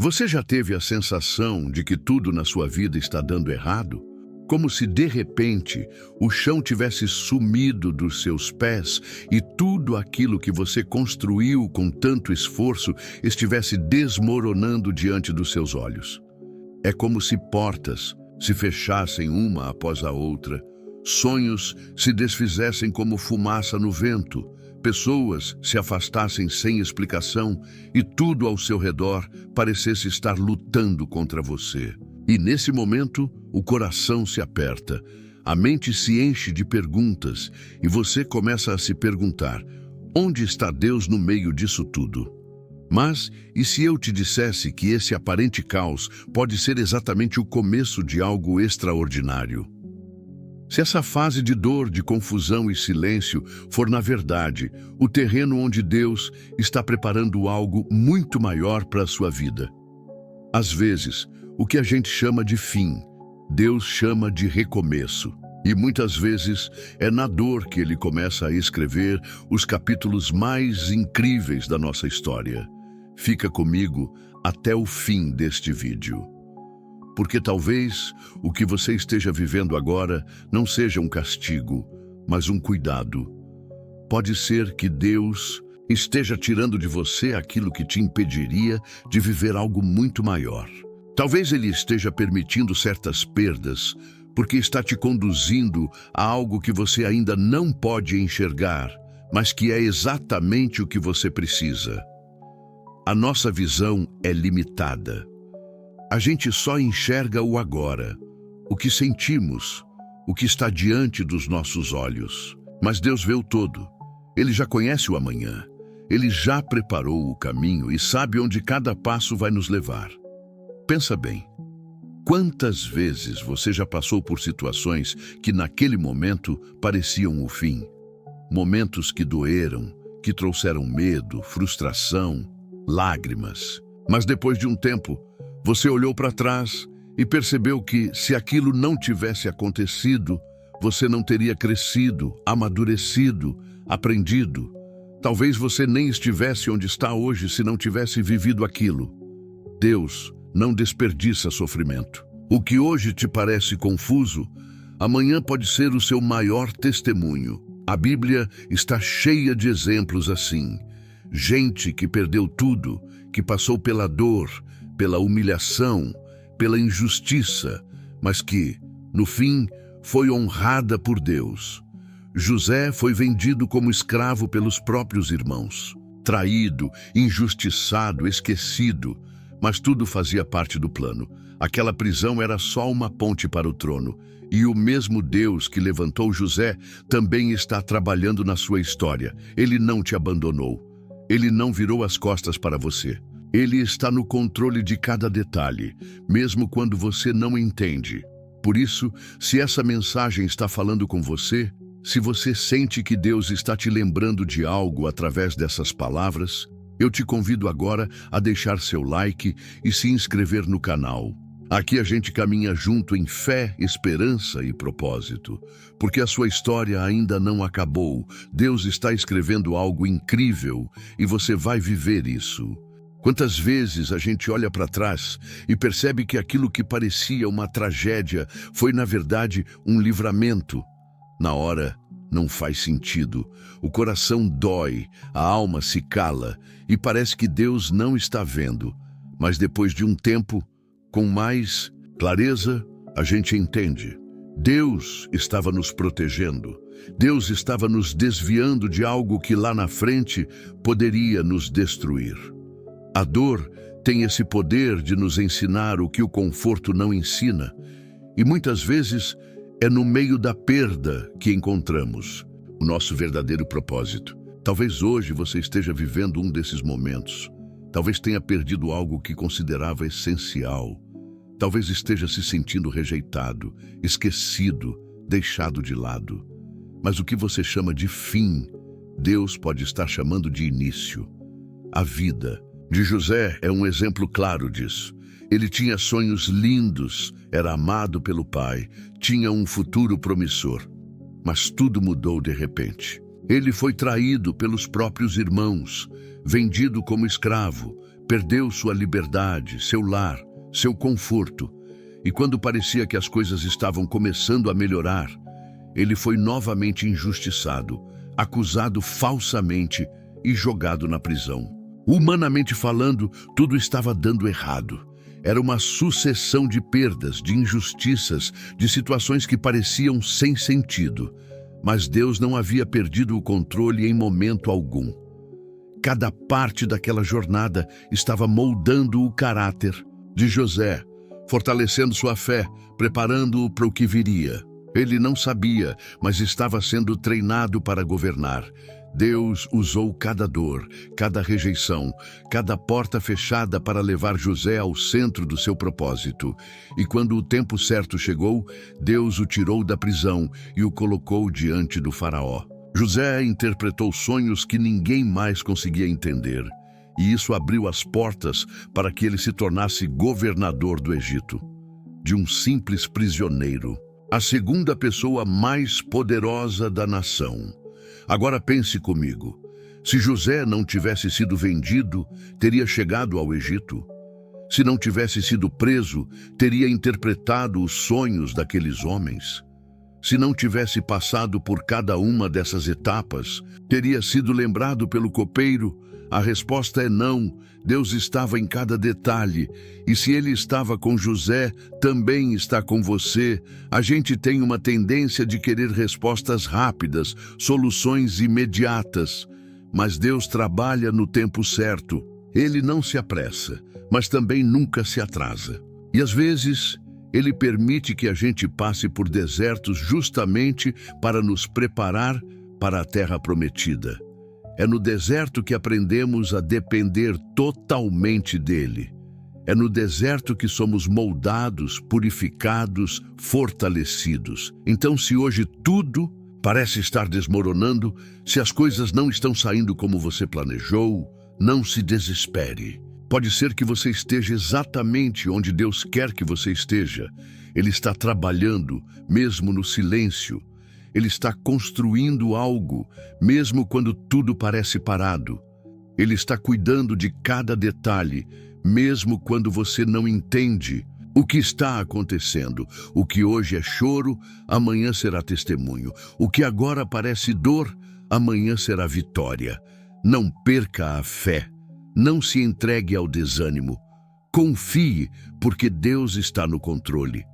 Você já teve a sensação de que tudo na sua vida está dando errado? Como se de repente o chão tivesse sumido dos seus pés e tudo aquilo que você construiu com tanto esforço estivesse desmoronando diante dos seus olhos. É como se portas se fechassem uma após a outra, sonhos se desfizessem como fumaça no vento, pessoas se afastassem sem explicação e tudo ao seu redor parecesse estar lutando contra você. E nesse momento, o coração se aperta, a mente se enche de perguntas e você começa a se perguntar: onde está Deus no meio disso tudo? Mas, e se eu te dissesse que esse aparente caos pode ser exatamente o começo de algo extraordinário? Se essa fase de dor, de confusão e silêncio for, na verdade, o terreno onde Deus está preparando algo muito maior para a sua vida. Às vezes, o que a gente chama de fim, Deus chama de recomeço. E muitas vezes é na dor que Ele começa a escrever os capítulos mais incríveis da nossa história. Fica comigo até o fim deste vídeo. Porque talvez o que você esteja vivendo agora não seja um castigo, mas um cuidado. Pode ser que Deus esteja tirando de você aquilo que te impediria de viver algo muito maior. Talvez Ele esteja permitindo certas perdas, porque está te conduzindo a algo que você ainda não pode enxergar, mas que é exatamente o que você precisa. A nossa visão é limitada. A gente só enxerga o agora, o que sentimos, o que está diante dos nossos olhos. Mas Deus vê o todo. Ele já conhece o amanhã. Ele já preparou o caminho e sabe onde cada passo vai nos levar. Pensa bem. Quantas vezes você já passou por situações que naquele momento pareciam o fim? Momentos que doeram, que trouxeram medo, frustração, lágrimas. Mas depois de um tempo, você olhou para trás e percebeu que, se aquilo não tivesse acontecido, você não teria crescido, amadurecido, aprendido. Talvez você nem estivesse onde está hoje se não tivesse vivido aquilo. Deus não desperdiça sofrimento. O que hoje te parece confuso, amanhã pode ser o seu maior testemunho. A Bíblia está cheia de exemplos assim. Gente que perdeu tudo, que passou pela dor, pela humilhação, pela injustiça, mas que, no fim, foi honrada por Deus. José foi vendido como escravo pelos próprios irmãos, traído, injustiçado, esquecido, mas tudo fazia parte do plano. Aquela prisão era só uma ponte para o trono, e o mesmo Deus que levantou José também está trabalhando na sua história. Ele não te abandonou. Ele não virou as costas para você. Ele está no controle de cada detalhe, mesmo quando você não entende. Por isso, se essa mensagem está falando com você, se você sente que Deus está te lembrando de algo através dessas palavras, eu te convido agora a deixar seu like e se inscrever no canal. Aqui a gente caminha junto em fé, esperança e propósito, porque a sua história ainda não acabou. Deus está escrevendo algo incrível e você vai viver isso. Quantas vezes a gente olha para trás e percebe que aquilo que parecia uma tragédia foi, na verdade, um livramento. Na hora, não faz sentido. O coração dói, a alma se cala e parece que Deus não está vendo. Mas depois de um tempo, com mais clareza, a gente entende. Deus estava nos protegendo. Deus estava nos desviando de algo que lá na frente poderia nos destruir. A dor tem esse poder de nos ensinar o que o conforto não ensina. E muitas vezes é no meio da perda que encontramos o nosso verdadeiro propósito. Talvez hoje você esteja vivendo um desses momentos. Talvez tenha perdido algo que considerava essencial. Talvez esteja se sentindo rejeitado, esquecido, deixado de lado. Mas o que você chama de fim, Deus pode estar chamando de início. A vida de José é um exemplo claro disso. Ele tinha sonhos lindos, era amado pelo pai, tinha um futuro promissor. Mas tudo mudou de repente. Ele foi traído pelos próprios irmãos, vendido como escravo, perdeu sua liberdade, seu lar, seu conforto. E quando parecia que as coisas estavam começando a melhorar, ele foi novamente injustiçado, acusado falsamente e jogado na prisão. Humanamente falando, tudo estava dando errado. Era uma sucessão de perdas, de injustiças, de situações que pareciam sem sentido. Mas Deus não havia perdido o controle em momento algum. Cada parte daquela jornada estava moldando o caráter de José, fortalecendo sua fé, preparando-o para o que viria. Ele não sabia, mas estava sendo treinado para governar. Deus usou cada dor, cada rejeição, cada porta fechada para levar José ao centro do seu propósito. E quando o tempo certo chegou, Deus o tirou da prisão e o colocou diante do faraó. José interpretou sonhos que ninguém mais conseguia entender, e isso abriu as portas para que ele se tornasse governador do Egito. De um simples prisioneiro, a segunda pessoa mais poderosa da nação. Agora pense comigo, se José não tivesse sido vendido, teria chegado ao Egito. Se não tivesse sido preso, teria interpretado os sonhos daqueles homens. Se não tivesse passado por cada uma dessas etapas, teria sido lembrado pelo copeiro. A resposta é não. Deus estava em cada detalhe. E se ele estava com José, também está com você. A gente tem uma tendência de querer respostas rápidas, soluções imediatas. Mas Deus trabalha no tempo certo. Ele não se apressa, mas também nunca se atrasa. E às vezes, Ele permite que a gente passe por desertos justamente para nos preparar para a terra prometida. É no deserto que aprendemos a depender totalmente dele. É no deserto que somos moldados, purificados, fortalecidos. Então, se hoje tudo parece estar desmoronando, se as coisas não estão saindo como você planejou, não se desespere. Pode ser que você esteja exatamente onde Deus quer que você esteja. Ele está trabalhando, mesmo no silêncio. Ele está construindo algo, mesmo quando tudo parece parado. Ele está cuidando de cada detalhe, mesmo quando você não entende o que está acontecendo. O que hoje é choro, amanhã será testemunho. O que agora parece dor, amanhã será vitória. Não perca a fé. Não se entregue ao desânimo. Confie, porque Deus está no controle.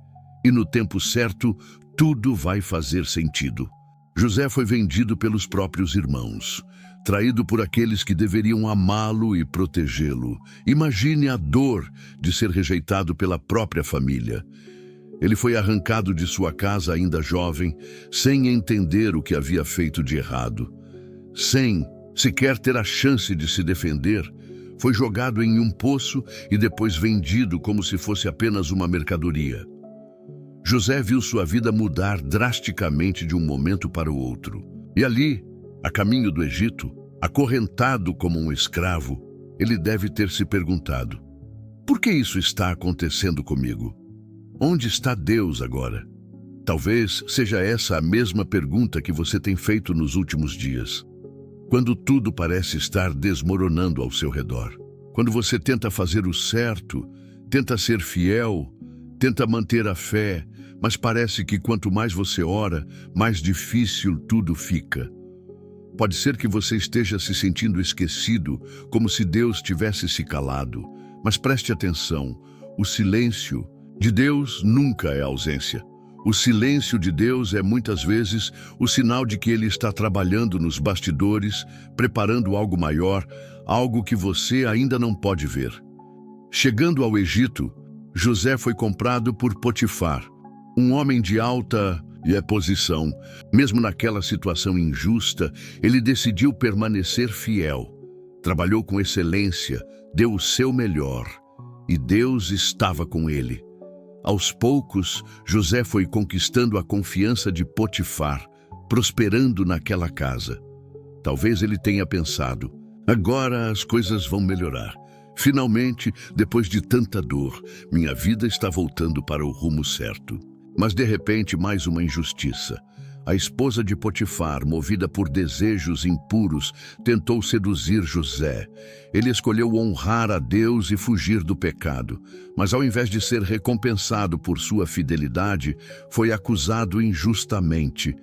E no tempo certo, tudo vai fazer sentido. José foi vendido pelos próprios irmãos, traído por aqueles que deveriam amá-lo e protegê-lo. Imagine a dor de ser rejeitado pela própria família. Ele foi arrancado de sua casa ainda jovem, sem entender o que havia feito de errado. Sem sequer ter a chance de se defender, foi jogado em um poço e depois vendido como se fosse apenas uma mercadoria. José viu sua vida mudar drasticamente de um momento para o outro. E ali, a caminho do Egito, acorrentado como um escravo, ele deve ter se perguntado: por que isso está acontecendo comigo? Onde está Deus agora? Talvez seja essa a mesma pergunta que você tem feito nos últimos dias. Quando tudo parece estar desmoronando ao seu redor. Quando você tenta fazer o certo, tenta ser fiel, tenta manter a fé, mas parece que quanto mais você ora, mais difícil tudo fica. Pode ser que você esteja se sentindo esquecido, como se Deus tivesse se calado. Mas preste atenção, o silêncio de Deus nunca é ausência. O silêncio de Deus é muitas vezes o sinal de que Ele está trabalhando nos bastidores, preparando algo maior, algo que você ainda não pode ver. Chegando ao Egito, José foi comprado por Potifar, um homem de alta posição. Mesmo naquela situação injusta, ele decidiu permanecer fiel. Trabalhou com excelência, deu o seu melhor, e Deus estava com ele. Aos poucos, José foi conquistando a confiança de Potifar, prosperando naquela casa. Talvez ele tenha pensado: agora as coisas vão melhorar. Finalmente, depois de tanta dor, minha vida está voltando para o rumo certo. Mas de repente, mais uma injustiça. A esposa de Potifar, movida por desejos impuros, tentou seduzir José. Ele escolheu honrar a Deus e fugir do pecado, mas ao invés de ser recompensado por sua fidelidade, foi acusado injustamente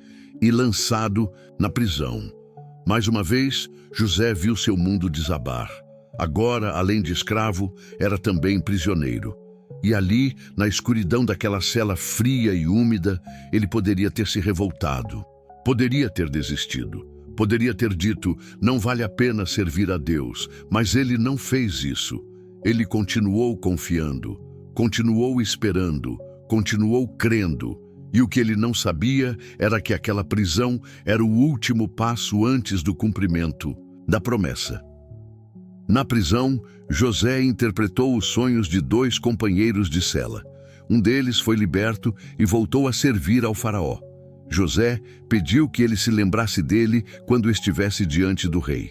e lançado na prisão. Mais uma vez, José viu seu mundo desabar. Agora, além de escravo, era também prisioneiro. E ali, na escuridão daquela cela fria e úmida, ele poderia ter se revoltado. Poderia ter desistido. Poderia ter dito, não vale a pena servir a Deus. Mas ele não fez isso. Ele continuou confiando, continuou esperando, continuou crendo. E o que ele não sabia era que aquela prisão era o último passo antes do cumprimento da promessa. Na prisão, José interpretou os sonhos de 2 companheiros de cela. Um deles foi liberto e voltou a servir ao faraó. José pediu que ele se lembrasse dele quando estivesse diante do rei.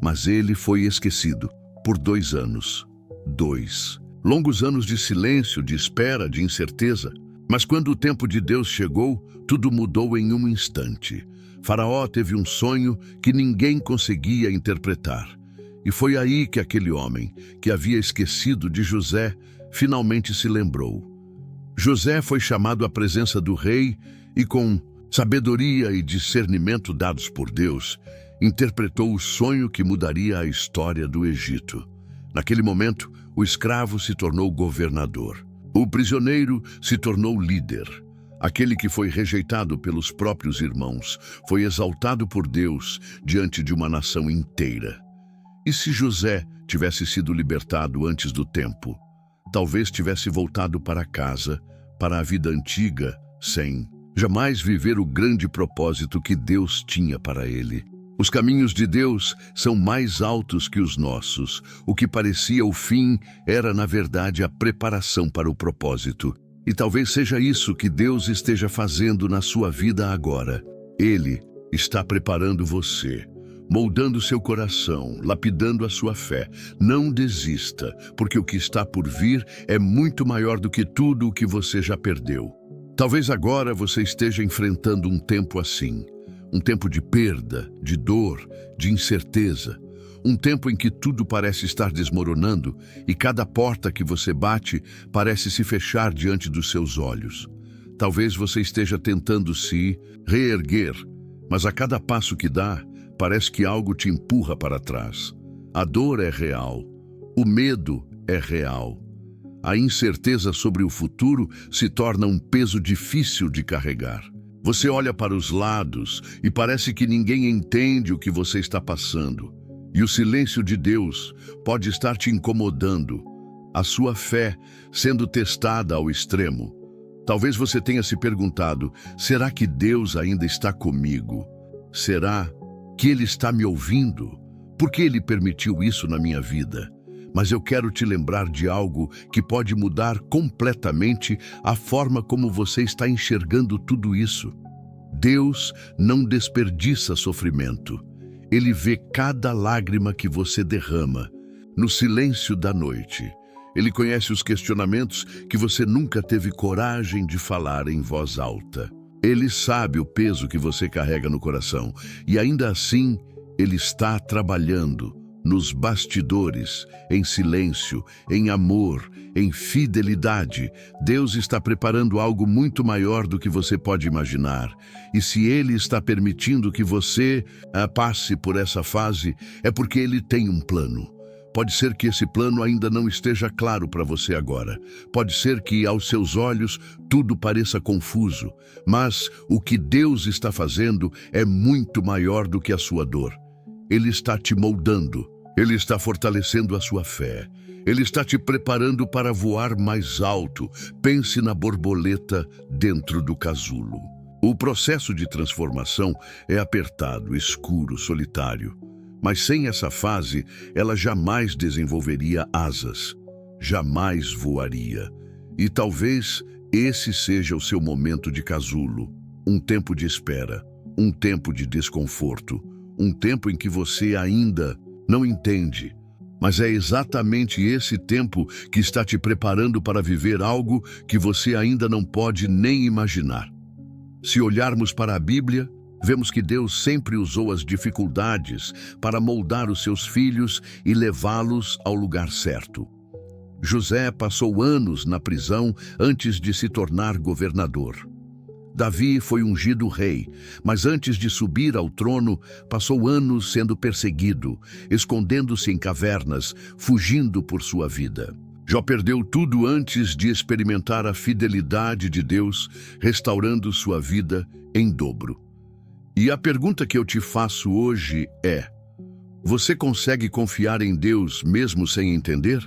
Mas ele foi esquecido por 2 anos. 2 longos anos de silêncio, de espera, de incerteza. Mas quando o tempo de Deus chegou, tudo mudou em um instante. Faraó teve um sonho que ninguém conseguia interpretar. E foi aí que aquele homem, que havia esquecido de José, finalmente se lembrou. José foi chamado à presença do rei e, com sabedoria e discernimento dados por Deus, interpretou o sonho que mudaria a história do Egito. Naquele momento, o escravo se tornou governador. O prisioneiro se tornou líder. Aquele que foi rejeitado pelos próprios irmãos foi exaltado por Deus diante de uma nação inteira. E se José tivesse sido libertado antes do tempo, talvez tivesse voltado para casa, para a vida antiga, sem jamais viver o grande propósito que Deus tinha para ele. Os caminhos de Deus são mais altos que os nossos. O que parecia o fim era, na verdade, a preparação para o propósito. E talvez seja isso que Deus esteja fazendo na sua vida agora. Ele está preparando você, moldando seu coração, lapidando a sua fé. Não desista, porque o que está por vir é muito maior do que tudo o que você já perdeu. Talvez agora você esteja enfrentando um tempo assim. Um tempo de perda, de dor, de incerteza. Um tempo em que tudo parece estar desmoronando e cada porta que você bate parece se fechar diante dos seus olhos. Talvez você esteja tentando se reerguer, mas a cada passo que dá, parece que algo te empurra para trás. A dor é real, o medo é real. A incerteza sobre o futuro se torna um peso difícil de carregar. Você olha para os lados e parece que ninguém entende o que você está passando. E o silêncio de Deus pode estar te incomodando. A sua fé sendo testada ao extremo. Talvez você tenha se perguntado, será que Deus ainda está comigo? Será que Ele está me ouvindo? Por que Ele permitiu isso na minha vida? Mas eu quero te lembrar de algo que pode mudar completamente a forma como você está enxergando tudo isso. Deus não desperdiça sofrimento. Ele vê cada lágrima que você derrama no silêncio da noite. Ele conhece os questionamentos que você nunca teve coragem de falar em voz alta. Ele sabe o peso que você carrega no coração e ainda assim Ele está trabalhando nos bastidores, em silêncio, em amor, em fidelidade. Deus está preparando algo muito maior do que você pode imaginar. E se Ele está permitindo que você passe por essa fase, é porque Ele tem um plano. Pode ser que esse plano ainda não esteja claro para você agora. Pode ser que, aos seus olhos, tudo pareça confuso. Mas o que Deus está fazendo é muito maior do que a sua dor. Ele está te moldando, Ele está fortalecendo a sua fé, Ele está te preparando para voar mais alto. Pense na borboleta dentro do casulo. O processo de transformação é apertado, escuro, solitário. Mas sem essa fase, ela jamais desenvolveria asas, jamais voaria. E talvez esse seja o seu momento de casulo, um tempo de espera, um tempo de desconforto, um tempo em que você ainda não entende, mas é exatamente esse tempo que está te preparando para viver algo que você ainda não pode nem imaginar. Se olharmos para a Bíblia, vemos que Deus sempre usou as dificuldades para moldar os seus filhos e levá-los ao lugar certo. José passou anos na prisão antes de se tornar governador. Davi foi ungido rei, mas antes de subir ao trono, passou anos sendo perseguido, escondendo-se em cavernas, fugindo por sua vida. Jó perdeu tudo antes de experimentar a fidelidade de Deus, restaurando sua vida em dobro. E a pergunta que eu te faço hoje é: você consegue confiar em Deus mesmo sem entender?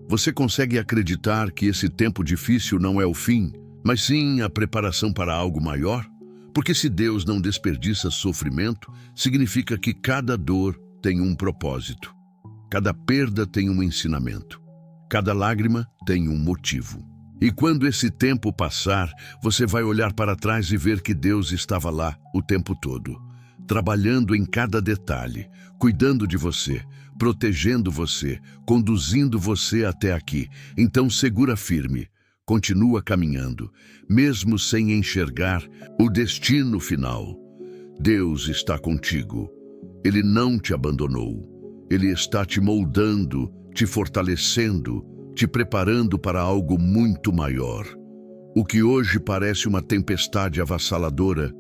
Você consegue acreditar que esse tempo difícil não é o fim, mas sim a preparação para algo maior? Porque se Deus não desperdiça sofrimento, significa que cada dor tem um propósito. Cada perda tem um ensinamento. Cada lágrima tem um motivo. E quando esse tempo passar, você vai olhar para trás e ver que Deus estava lá o tempo todo, trabalhando em cada detalhe, cuidando de você, protegendo você, conduzindo você até aqui. Então segura firme, continua caminhando, mesmo sem enxergar o destino final. Deus está contigo. Ele não te abandonou. Ele está te moldando, te fortalecendo, te preparando para algo muito maior. O que hoje parece uma tempestade avassaladora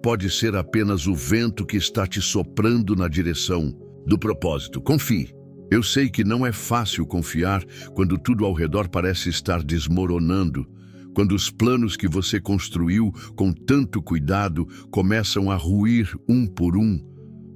pode ser apenas o vento que está te soprando na direção do propósito. Confie. Eu sei que não é fácil confiar quando tudo ao redor parece estar desmoronando, quando os planos que você construiu com tanto cuidado começam a ruir um por um,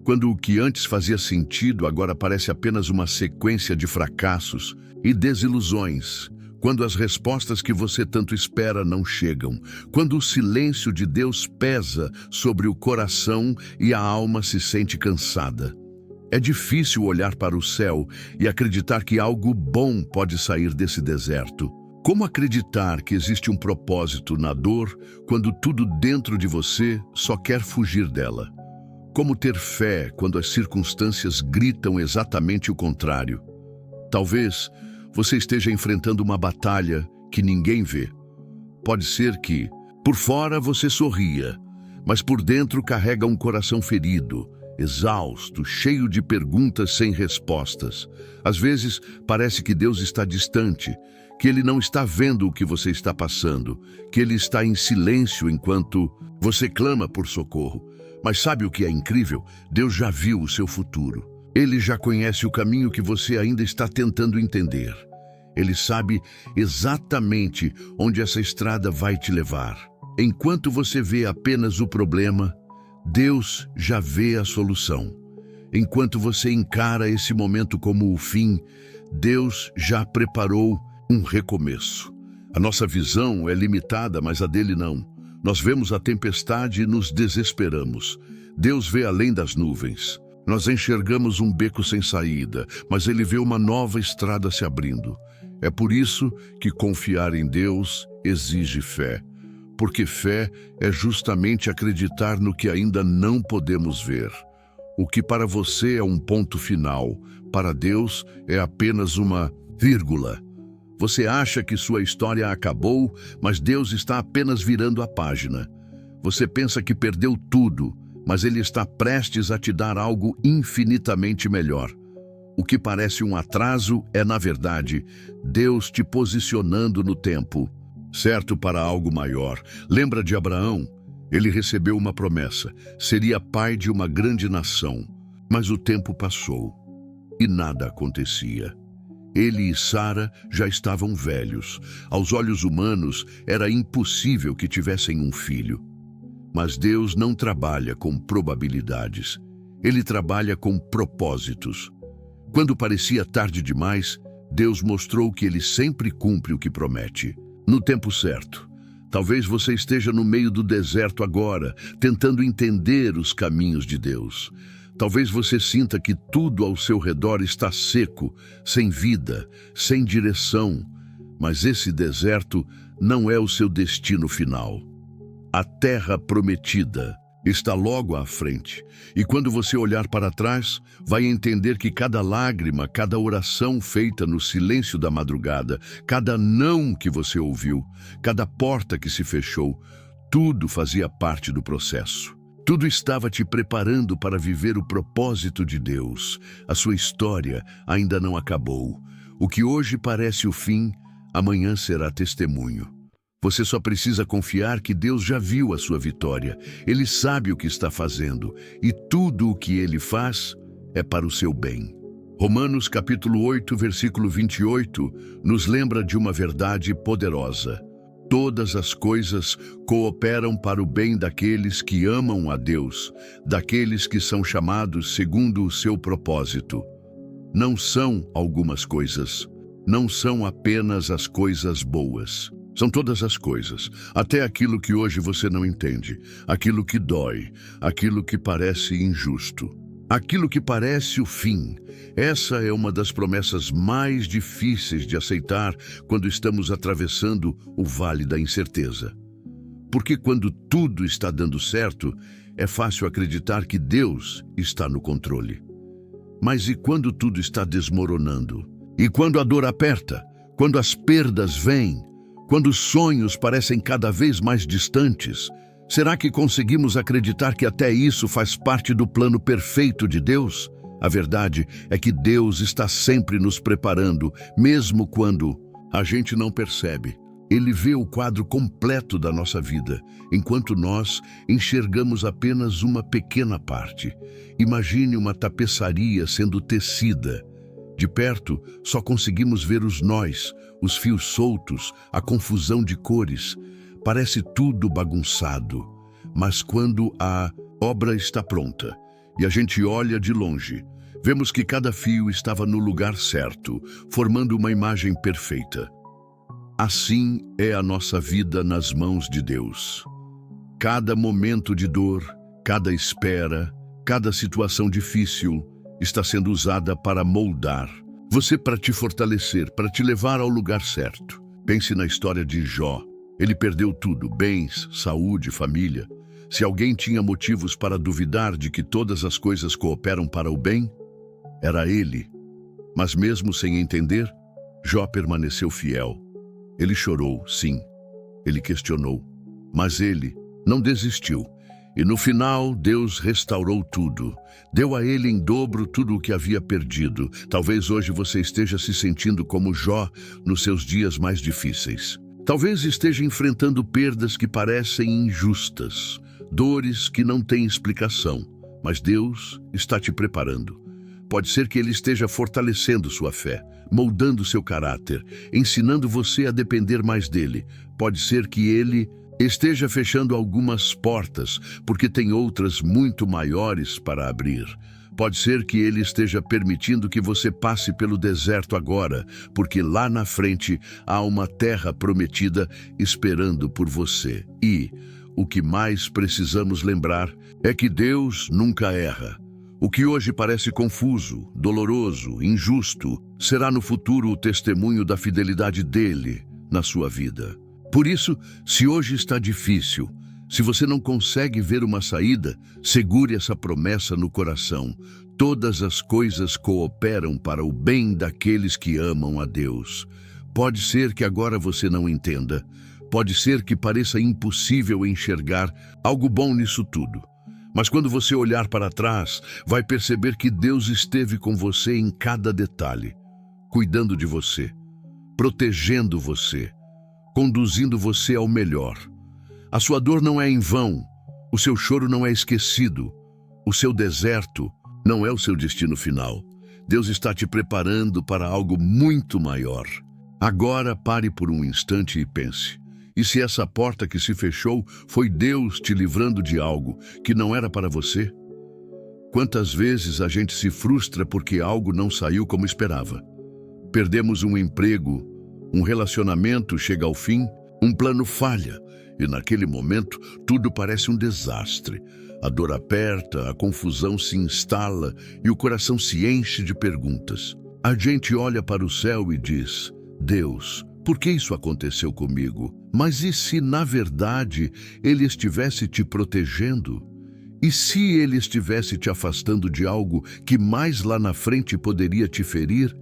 quando o que antes fazia sentido agora parece apenas uma sequência de fracassos e desilusões, quando as respostas que você tanto espera não chegam, quando o silêncio de Deus pesa sobre o coração e a alma se sente cansada. É difícil olhar para o céu e acreditar que algo bom pode sair desse deserto. Como acreditar que existe um propósito na dor quando tudo dentro de você só quer fugir dela? Como ter fé quando as circunstâncias gritam exatamente o contrário? Talvez você esteja enfrentando uma batalha que ninguém vê. Pode ser que, por fora, você sorria, mas por dentro carrega um coração ferido, exausto, cheio de perguntas sem respostas. Às vezes, parece que Deus está distante, que Ele não está vendo o que você está passando, que Ele está em silêncio enquanto você clama por socorro. Mas sabe o que é incrível? Deus já viu o seu futuro. Ele já conhece o caminho que você ainda está tentando entender. Ele sabe exatamente onde essa estrada vai te levar. Enquanto você vê apenas o problema, Deus já vê a solução. Enquanto você encara esse momento como o fim, Deus já preparou um recomeço. A nossa visão é limitada, mas a dele não. Nós vemos a tempestade e nos desesperamos. Deus vê além das nuvens. Nós enxergamos um beco sem saída, mas Ele vê uma nova estrada se abrindo. É por isso que confiar em Deus exige fé. Porque fé é justamente acreditar no que ainda não podemos ver. O que para você é um ponto final, para Deus é apenas uma vírgula. Você acha que sua história acabou, mas Deus está apenas virando a página. Você pensa que perdeu tudo, mas Ele está prestes a te dar algo infinitamente melhor. O que parece um atraso é, na verdade, Deus te posicionando no tempo, certo para algo maior. Lembra de Abraão? Ele recebeu uma promessa, seria pai de uma grande nação, mas o tempo passou e nada acontecia. Ele e Sara já estavam velhos. Aos olhos humanos, era impossível que tivessem um filho. Mas Deus não trabalha com probabilidades. Ele trabalha com propósitos. Quando parecia tarde demais, Deus mostrou que Ele sempre cumpre o que promete, no tempo certo. Talvez você esteja no meio do deserto agora, tentando entender os caminhos de Deus. Talvez você sinta que tudo ao seu redor está seco, sem vida, sem direção. Mas esse deserto não é o seu destino final. A terra prometida está logo à frente. E quando você olhar para trás, vai entender que cada lágrima, cada oração feita no silêncio da madrugada, cada não que você ouviu, cada porta que se fechou, Tudo fazia parte do processo. Tudo estava te preparando para viver o propósito de Deus. A sua história ainda não acabou. O que hoje parece o fim, amanhã será testemunho. Você só precisa confiar que Deus já viu a sua vitória. Ele sabe o que está fazendo e tudo o que Ele faz é para o seu bem. Romanos capítulo 8, versículo 28, nos lembra de uma verdade poderosa. Todas as coisas cooperam para o bem daqueles que amam a Deus, daqueles que são chamados segundo o seu propósito. Não são algumas coisas, não são apenas as coisas boas. São todas as coisas, até aquilo que hoje você não entende, aquilo que dói, aquilo que parece injusto. Aquilo que parece o fim. Essa é uma das promessas mais difíceis de aceitar quando estamos atravessando o vale da incerteza. Porque quando tudo está dando certo, é fácil acreditar que Deus está no controle. Mas e quando tudo está desmoronando? E quando a dor aperta? Quando as perdas vêm? Quando os sonhos parecem cada vez mais distantes? Será que conseguimos acreditar que até isso faz parte do plano perfeito de Deus? A verdade é que Deus está sempre nos preparando, mesmo quando a gente não percebe. Ele vê o quadro completo da nossa vida, enquanto nós enxergamos apenas uma pequena parte. Imagine uma tapeçaria sendo tecida. De perto, só conseguimos ver os nós, os fios soltos, a confusão de cores. Parece tudo bagunçado, mas quando a obra está pronta e a gente olha de longe, vemos que cada fio estava no lugar certo, formando uma imagem perfeita. Assim é a nossa vida nas mãos de Deus. Cada momento de dor, cada espera, cada situação difícil está sendo usada para moldar você, para te fortalecer, para te levar ao lugar certo. Pense na história de Jó. Ele perdeu tudo, bens, saúde, família. Se alguém tinha motivos para duvidar de que todas as coisas cooperam para o bem, era ele. Mas mesmo sem entender, Jó permaneceu fiel. Ele chorou, sim. Ele questionou. Mas ele não desistiu. E no final, Deus restaurou tudo. Deu a ele em dobro tudo o que havia perdido. Talvez hoje você esteja se sentindo como Jó nos seus dias mais difíceis. Talvez esteja enfrentando perdas que parecem injustas, dores que não têm explicação, mas Deus está te preparando. Pode ser que Ele esteja fortalecendo sua fé, moldando seu caráter, ensinando você a depender mais dele. Pode ser que Ele esteja fechando algumas portas, porque tem outras muito maiores para abrir. Pode ser que Ele esteja permitindo que você passe pelo deserto agora, porque lá na frente há uma terra prometida esperando por você. E o que mais precisamos lembrar é que Deus nunca erra. O que hoje parece confuso, doloroso, injusto, será no futuro o testemunho da fidelidade dele na sua vida. Por isso, se hoje está difícil, se você não consegue ver uma saída, segure essa promessa no coração. Todas as coisas cooperam para o bem daqueles que amam a Deus. Pode ser que agora você não entenda. Pode ser que pareça impossível enxergar algo bom nisso tudo. Mas quando você olhar para trás, vai perceber que Deus esteve com você em cada detalhe, cuidando de você, protegendo você, conduzindo você ao melhor. A sua dor não é em vão, o seu choro não é esquecido, o seu deserto não é o seu destino final. Deus está te preparando para algo muito maior. Agora pare por um instante e pense. E se essa porta que se fechou foi Deus te livrando de algo que não era para você? Quantas vezes a gente se frustra porque algo não saiu como esperava? Perdemos um emprego, um relacionamento chega ao fim, um plano falha, e naquele momento tudo parece um desastre. A dor aperta, a confusão se instala e o coração se enche de perguntas. A gente olha para o céu e diz: Deus, por que isso aconteceu comigo? Mas e se, na verdade, Ele estivesse te protegendo? E se Ele estivesse te afastando de algo que mais lá na frente poderia te ferir?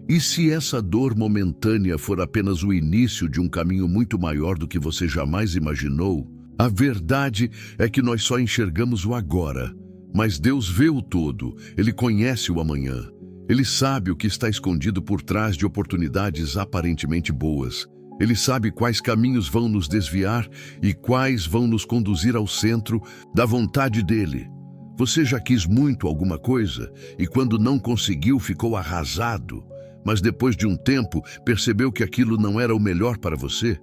E se essa dor momentânea for apenas o início de um caminho muito maior do que você jamais imaginou? A verdade é que nós só enxergamos o agora, mas Deus vê o todo, Ele conhece o amanhã. Ele sabe o que está escondido por trás de oportunidades aparentemente boas. Ele sabe quais caminhos vão nos desviar e quais vão nos conduzir ao centro da vontade dele. Você já quis muito alguma coisa e quando não conseguiu ficou arrasado, mas depois de um tempo percebeu que aquilo não era o melhor para você?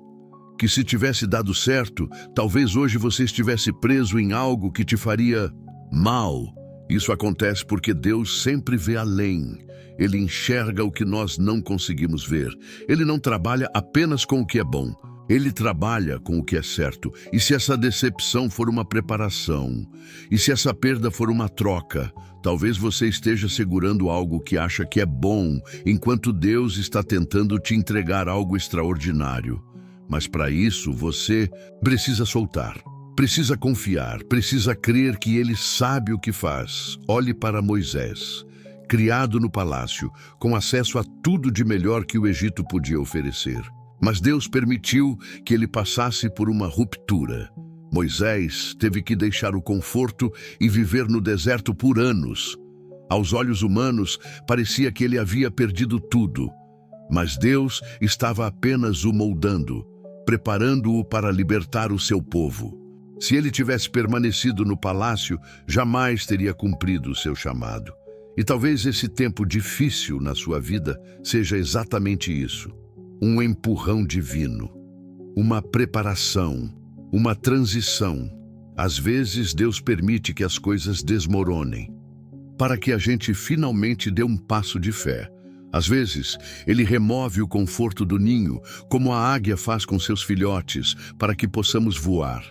Que se tivesse dado certo, talvez hoje você estivesse preso em algo que te faria mal. Isso acontece porque Deus sempre vê além. Ele enxerga o que nós não conseguimos ver. Ele não trabalha apenas com o que é bom. Ele trabalha com o que é certo. E se essa decepção for uma preparação, e se essa perda for uma troca, talvez você esteja segurando algo que acha que é bom, enquanto Deus está tentando te entregar algo extraordinário. Mas para isso você precisa soltar. Precisa confiar, precisa crer que Ele sabe o que faz. Olhe para Moisés, criado no palácio, com acesso a tudo de melhor que o Egito podia oferecer. Mas Deus permitiu que ele passasse por uma ruptura. Moisés teve que deixar o conforto e viver no deserto por anos. Aos olhos humanos, parecia que ele havia perdido tudo. Mas Deus estava apenas o moldando, preparando-o para libertar o seu povo. Se ele tivesse permanecido no palácio, jamais teria cumprido o seu chamado. E talvez esse tempo difícil na sua vida seja exatamente isso. Um empurrão divino, uma preparação, uma transição. Às vezes Deus permite que as coisas desmoronem, para que a gente finalmente dê um passo de fé. Às vezes, Ele remove o conforto do ninho, como a águia faz com seus filhotes, para que possamos voar.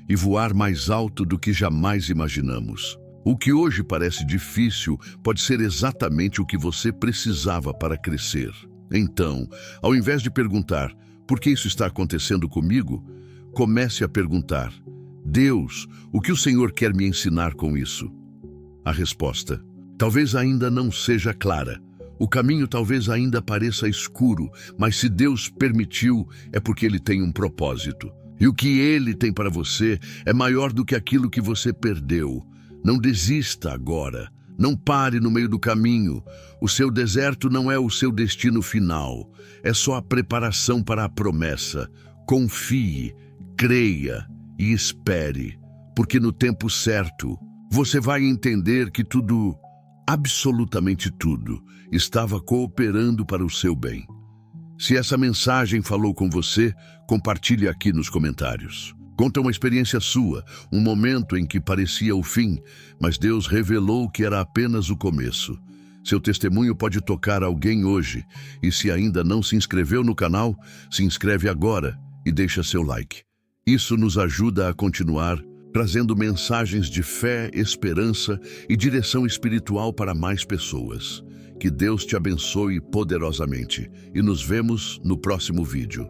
E voar mais alto do que jamais imaginamos. O que hoje parece difícil pode ser exatamente o que você precisava para crescer. Então, ao invés de perguntar, por que isso está acontecendo comigo? Comece a perguntar, Deus, o que o Senhor quer me ensinar com isso? A resposta, talvez ainda não seja clara. O caminho talvez ainda pareça escuro, mas se Deus permitiu, é porque Ele tem um propósito. E o que Ele tem para você é maior do que aquilo que você perdeu. Não desista agora. Não pare no meio do caminho. O seu deserto não é o seu destino final. É só a preparação para a promessa. Confie, creia e espere. Porque no tempo certo, você vai entender que tudo, absolutamente tudo, estava cooperando para o seu bem. Se essa mensagem falou com você, compartilhe aqui nos comentários. Conta uma experiência sua, um momento em que parecia o fim, mas Deus revelou que era apenas o começo. Seu testemunho pode tocar alguém hoje, e se ainda não se inscreveu no canal, se inscreve agora e deixa seu like. Isso nos ajuda a continuar trazendo mensagens de fé, esperança e direção espiritual para mais pessoas. Que Deus te abençoe poderosamente e nos vemos no próximo vídeo.